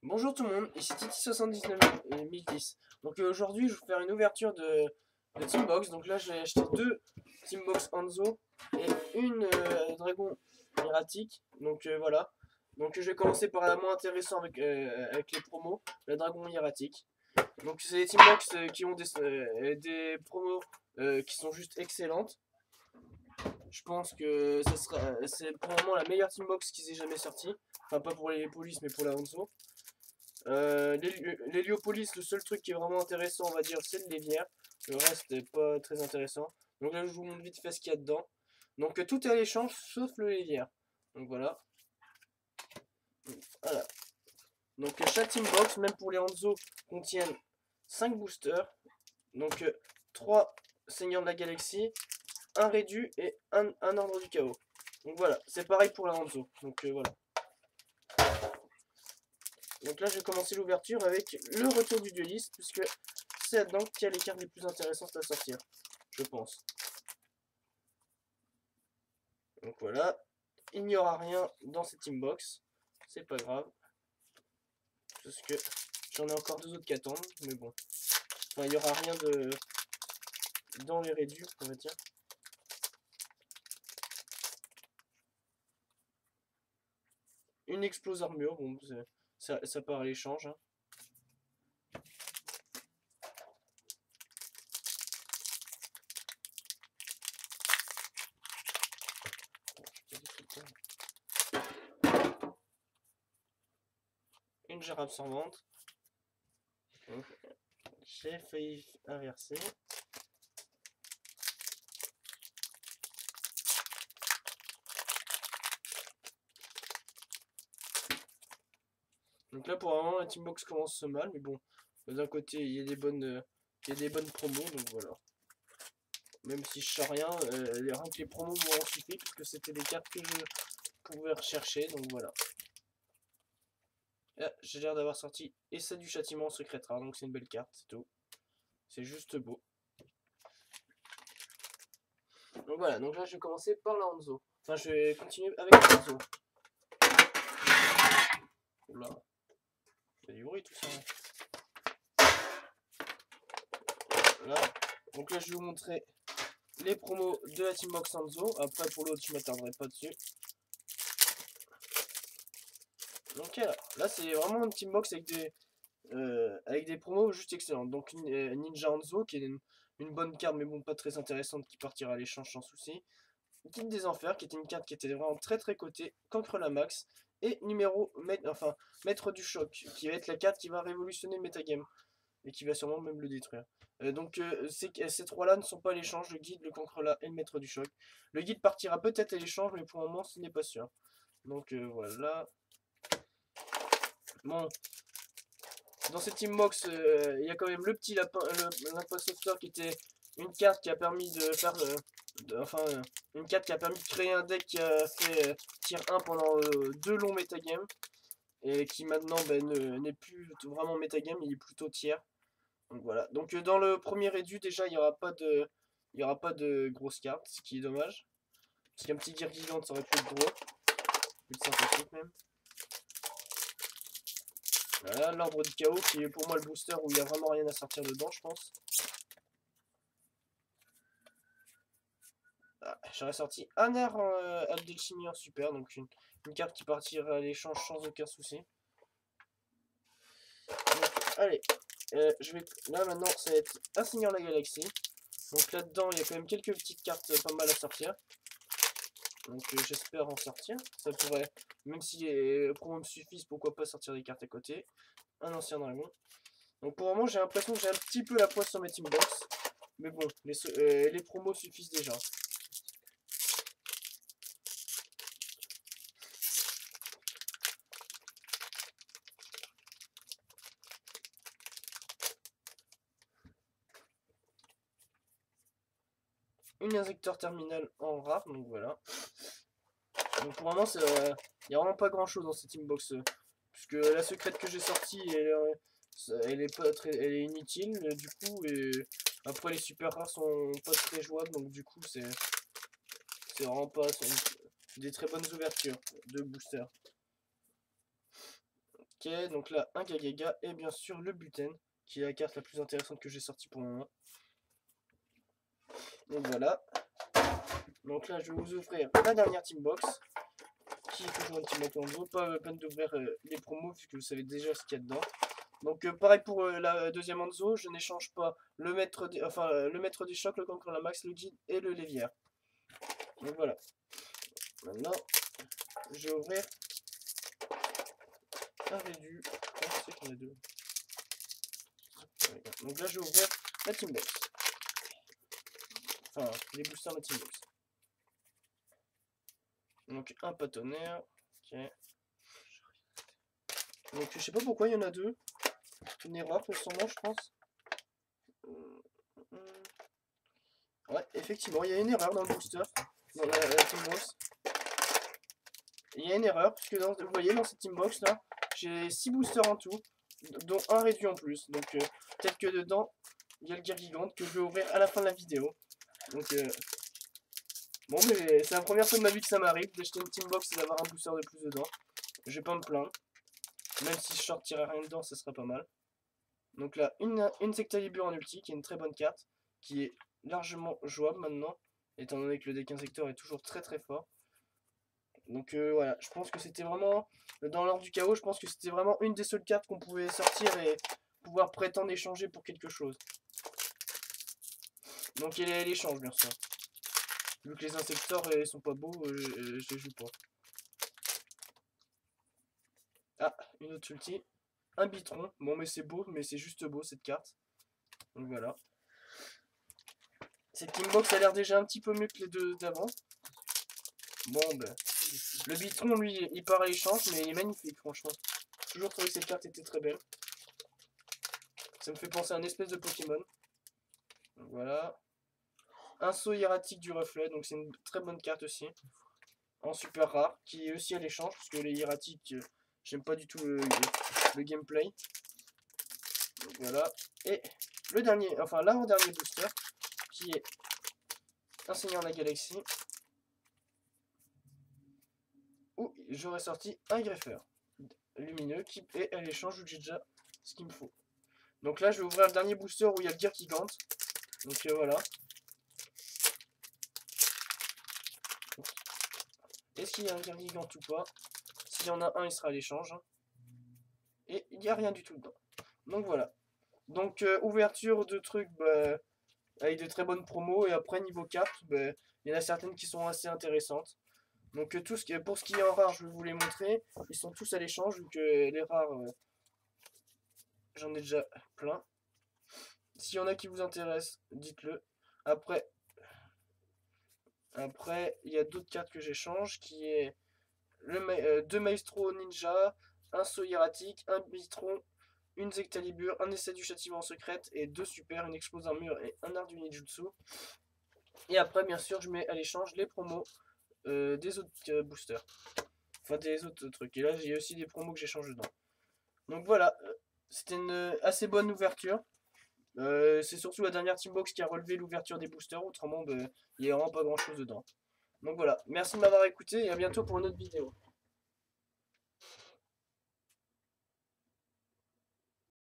Bonjour tout le monde, ici Titi79010. Donc aujourd'hui je vais vous faire une ouverture de Teambox. Donc là j'ai acheté deux Teambox Hanzo et une Dragon Erratique. Donc voilà. Donc je vais commencer par la moins intéressante avec les promos, la Dragon Erratique. Donc c'est des Teambox qui ont des promos qui sont juste excellentes. Je pense que c'est probablement la meilleure Teambox qu'ils aient jamais sortie. Enfin pas pour les polices mais pour la Hanzo. L'Héliopolis, le seul truc qui est vraiment intéressant, on va dire, c'est le Lévière. Le reste n'est pas très intéressant. Donc là, je vous montre vite fait ce qu'il y a dedans. Donc tout est à l'échange, sauf le Lévière. Donc voilà. Voilà. Donc chaque Teambox, même pour les Hanzo, contiennent 5 boosters. Donc 3 Seigneurs de la Galaxie, un Rédu et un Ordre du Chaos. Donc voilà, c'est pareil pour la Hanzo. Donc voilà. Donc là, je vais commencer l'ouverture avec le retour du dueliste, puisque c'est là-dedans qu'il y a les cartes les plus intéressantes à sortir, je pense. Donc voilà, il n'y aura rien dans cette teambox, c'est pas grave, parce que j'en ai encore deux autres qui attendent, mais bon. Enfin, il n'y aura rien dans les réduits, on va dire. Une explose armure, bon, ça part à l'échange. Hein. Une jarre absorbante. J'ai failli inverser. Donc là pour un moment la teambox commence mal, mais bon, d'un côté il y a des bonnes promos, donc voilà. Même si je sais rien, rien que les promos m'ont suffi, puisque c'était des cartes que je pouvais rechercher, donc voilà. J'ai l'air d'avoir sorti Essai du châtiment secret rare, donc c'est une belle carte, c'est tout. C'est juste beau. Donc voilà, donc là je vais commencer par la Hanzo. Enfin je vais continuer avec la Hanzo. Oula, il y a du bruit tout ça. Là. Donc là je vais vous montrer les promos de la Teambox Hanzo. Après pour l'autre je m'attarderai pas dessus. Donc là c'est vraiment une Teambox avec des promos juste excellentes. Donc Ninja Hanzo qui est une bonne carte mais bon pas très intéressante qui partira à l'échange sans souci. Guide des Enfers qui était une carte qui était vraiment très cotée, Cancre la Max, et Maître du Choc, qui va être la carte qui va révolutionner le metagame, et qui va sûrement même le détruire. Ces trois-là ne sont pas à l'échange, le guide, le Cancre-là et le Maître du Choc. Le guide partira peut-être à l'échange, mais pour le moment ce n'est pas sûr. Donc voilà. Bon. Dans cette teambox, il y a quand même le petit lapin, l'imposteur qui était une carte qui a permis de faire... une carte qui a permis de créer un deck qui a fait tier 1 pendant 2 longs metagames. Et qui maintenant n'est plus vraiment metagame, il est plutôt tiers. Donc voilà. Donc dans le premier réduit, déjà, il n'y aura pas de grosses cartes, ce qui est dommage. Parce qu'un petit gear gigante, ça aurait pu être drôle. Plus sympathique même. Voilà, l'ordre du chaos qui est pour moi le booster où il n'y a vraiment rien à sortir dedans, je pense. Ah, j'aurais sorti un air Abdelchimie en super, donc une carte qui partira à l'échange sans aucun souci. Donc, allez, là maintenant ça va être un Seigneur de la Galaxie. Donc là-dedans il y a quand même quelques petites cartes pas mal à sortir. Donc j'espère en sortir. Ça pourrait, même si les promos me suffisent, pourquoi pas sortir des cartes à côté. Un ancien dragon. Donc pour le moment j'ai l'impression que j'ai un petit peu la poisse sur mes teambox. Mais bon, les promos suffisent déjà. Une injecteur terminal en rare, donc voilà. Donc pour le moment, il n'y a vraiment pas grand chose dans cette teambox. Puisque la secrète que j'ai sortie, elle est inutile, du coup, et après les super rares sont pas très jouables, donc du coup, c'est vraiment pas des très bonnes ouvertures de boosters. Ok, donc là, un Gagaga et bien sûr le Buten, qui est la carte la plus intéressante que j'ai sortie pour le moment. Donc voilà. Donc là, je vais vous ouvrir la dernière team box, qui est toujours une team box en gros. Pas la peine d'ouvrir les promos, vu que vous savez déjà ce qu'il y a dedans. Donc pareil pour la deuxième Hanzo, je n'échange pas le maître des chocs, le Conqueror, la Max, le guide et le Lévière. Donc voilà. Maintenant, je vais ouvrir un réduit. C'est qu'on a deux. Donc là, je vais ouvrir la team box. Enfin, les boosters de la team box. Donc un patonnerre. Ok. Donc je sais pas pourquoi il y en a deux. Une erreur sûrement, je pense. Ouais, effectivement, il y a une erreur dans le booster. Dans la team box. Il y a une erreur, puisque vous voyez dans cette team box là, j'ai 6 boosters en tout, dont un réduit en plus. Donc peut-être que dedans, il y a le Gear Gigante que je vais ouvrir à la fin de la vidéo. Donc bon, mais c'est la première fois de ma vie que ça m'arrive d'acheter une team box et d'avoir un booster de plus dedans. Je vais pas me plaindre. Même si je sortirais rien dedans, ça serait pas mal. Donc là, une Sectalibur en ulti, qui est une très bonne carte, qui est largement jouable maintenant, étant donné que le deck Insector est toujours très très fort. Donc voilà, je pense que c'était vraiment, dans l'ordre du chaos, je pense que c'était vraiment une des seules cartes qu'on pouvait sortir et pouvoir prétendre échanger pour quelque chose. Donc il y a l'échange bien sûr. Vu que les Insectors sont pas beaux, je les joue pas. Ah, une autre ulti. Un Bitron. Bon mais c'est beau, mais c'est juste beau cette carte. Donc voilà. Cette teambox a l'air déjà un petit peu mieux que les deux d'avant. Bon ben. Le Bitron lui il part à l'échange, mais il est magnifique franchement. J'ai toujours trouvé que cette carte était très belle. Ça me fait penser à une espèce de Pokémon. Donc voilà. Un saut hiératique du reflet, donc c'est une très bonne carte aussi. En super rare, qui est aussi à l'échange, parce que les hiératiques, j'aime pas du tout le gameplay. Donc voilà. Et le dernier, enfin l'avant-dernier booster, qui est un Seigneur de la Galaxie, où j'aurais sorti un greffeur lumineux qui est à l'échange où j'ai déjà ce qu'il me faut. Donc là, je vais ouvrir le dernier booster où il y a le Gear Gigante. Donc voilà. Est-ce qu'il y a un Gear Gigante ou pas? S'il y en a un, il sera à l'échange. Et il n'y a rien du tout dedans. Donc voilà. Donc ouverture de trucs bah, avec de très bonnes promos. Et après, niveau cartes, bah, il y en a certaines qui sont assez intéressantes. Donc pour ce qui est en rare, je vais vous les montrer. Ils sont tous à l'échange, vu que les rares, j'en ai déjà plein. S'il y en a qui vous intéressent, dites-le. Après, il y a d'autres cartes que j'échange, qui est deux Maestro Ninja, un saut hiératique, un Bitron, une Zectalibur, un essai du châtiment secrète et deux super, une explose armure et un art du ninjutsu. Et après, bien sûr, je mets à l'échange les promos des autres boosters. Enfin, des autres trucs. Et là, j'ai aussi des promos que j'échange dedans. Donc voilà, c'était une assez bonne ouverture. C'est surtout la dernière teambox qui a relevé l'ouverture des boosters. Autrement, il n'y a vraiment pas grand chose dedans. Donc voilà, merci de m'avoir écouté et à bientôt pour une autre vidéo.